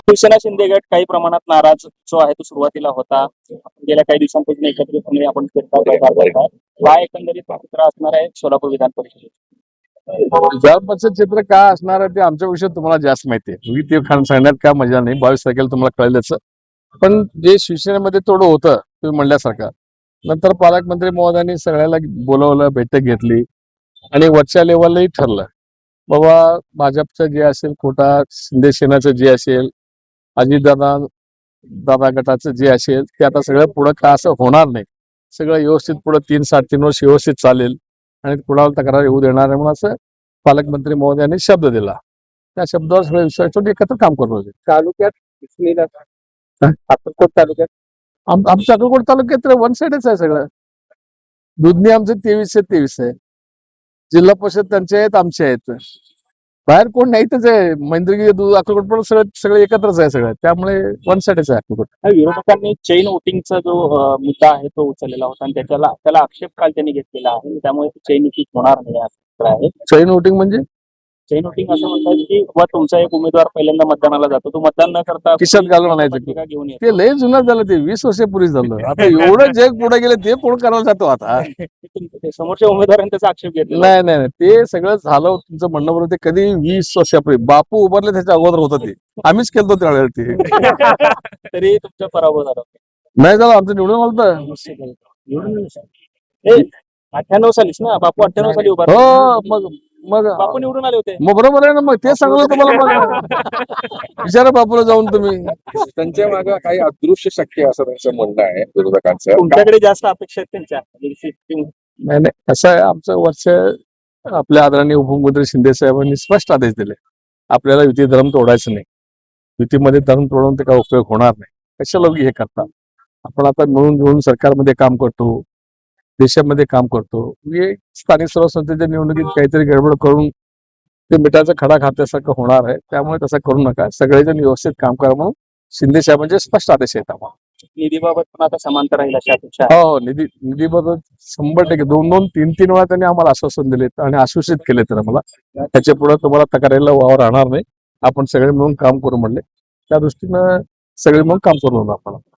शिवसेना शिंदे गट काही प्रमाणात नाराज जो आहे तो सुरुवातीला होता. आपण गेल्या काही दिवसांपासून एकत्रितपणे आपण फिरता करताय. काय एकंदरीत चित्र असणार आहे सोलापूर विधान परिषदेत? विधानपरिषद चित्र काय असणार आहे ते आमच्याविषयी तुम्हाला जास्त माहिती आहे. मी ते सांगण्यात काय मजा नाही. 22 तारखेला तुम्हाला कळेलच. पण जे शिवसेनेमध्ये थोडं होतं तुम्ही म्हणल्यासारखं, नंतर पालकमंत्री महोदयांनी सगळ्याला बोलवलं, बैठक घेतली आणि वरच्या लेवललाही ठरलं बाबा भाजपचं जे असेल कोटा, शिंदे सेनेचं जे असेल, दादा गटाचं जे असेल ते आता सगळं पुढं का असं होणार नाही, सगळं व्यवस्थित पुढं 3-3.5 वर्ष व्यवस्थित चालेल आणि कुणाला तक्रार येऊ देणार नाही म्हणून असं पालकमंत्री महोदयांनी शब्द दिला. त्या शब्दावर सगळे विश्वास ठेवून एकत्र काम करत होते. तालुक्यात अक्कलकोट तालुक्यात आमच्या अक्कलकोट तालुक्यात वन साइडच आहे सगळं. दुधनी आमचे 23 आहे. जिल्हा परिषद त्यांचे आहेत, आमचे आहेत. बाहेर कोण नाहीतच आहे. महेंद्रगिरी दूध अक्कलकोट पण सगळे एकत्रच आहे सगळं. त्यामुळे वन साइडच आहे अक्कलकोट. विरोधकांनी चैन वोटिंगचा जो मुद्दा आहे तो उचललेला होता आणि त्याला आक्षेप काल त्यांनी घेतलेला आहे. त्यामुळे चैन युती होणार नाही असं आहे. चैन वोटिंग म्हणजे चैन वोटिंग असं म्हणतात की बाबा तुमचा एक उमेदवार पहिल्यांदा मतदानाला जातो, तो मतदान न करता खिशात घालून आणायचं पत्रिका घेऊन येतो. ते लय जुनं झालं. ते 20 वर्षापूर्वी झालं. आता एवढं जग पुढे गेलं ते कोण करायला जातो आता? ते समोरच्या उमेदवारांनी त्याचा आक्षेप घेतला. नाही ते सगळं झालं. तुमचं म्हणणं बरोबर. ते कधी 20 वर्षापूर्वी बापू उभारले त्याच्या अगोदर होतं ते. आम्हीच केलं त्यावेळेला ते. तरी तुमचा पराभव झाला. नाही झालं आमचं निवडून आलं. 98 सालीच ना बापू 98 साली उभा हो मग बापू निवडून आले होते. मग बरोबर आहे ना. मग ते सांगलं तुम्हाला. मग विचारा बापूला जाऊन तुम्ही. त्यांच्या मागे काही अदृश्य शक्ती असं त्यांचं म्हणणं आहे विरोधकांचं. तुमच्याकडे जास्त अपेक्षा आहेत त्यांच्या. नाही असं आहे. आमचं वर्ष आपल्या आदरणीय उपमुख्यमंत्री शिंदे साहेबांनी स्पष्ट आदेश दिले, आपल्याला युती धर्म तोडायचं नाही. युतीमध्ये धर्म तोडून ते काय उपयोग होणार नाही. कशाला हे करतात? आपण आता मिळून सरकारमध्ये काम करतो, देशामध्ये काम करतो. हे स्थानिक स्वराज्य निवडणुकीत काहीतरी गडबड करून ते मिठाचा खडा खात्यासारखं होणार आहे. त्यामुळे तसं करू नका. सगळेजण व्यवस्थित काम करा म्हणून शिंदे साहेबांचे स्पष्ट आदेश आहेत आम्हाला. निधीबाबत पण आता समांतर राहील अशी अपेक्षा आहे. हो निधीबद्दल 100% 2-3 वेळा त्यांनी आम्हाला आश्वासन दिले आणि आश्वासित केले तर आम्हाला त्याच्या पुढे तुम्हाला तक्रारीला वाव राहणार नाही. आपण सगळे मिळून काम करू म्हणले. त्या दृष्टीनं सगळे मिळून काम करू आपण.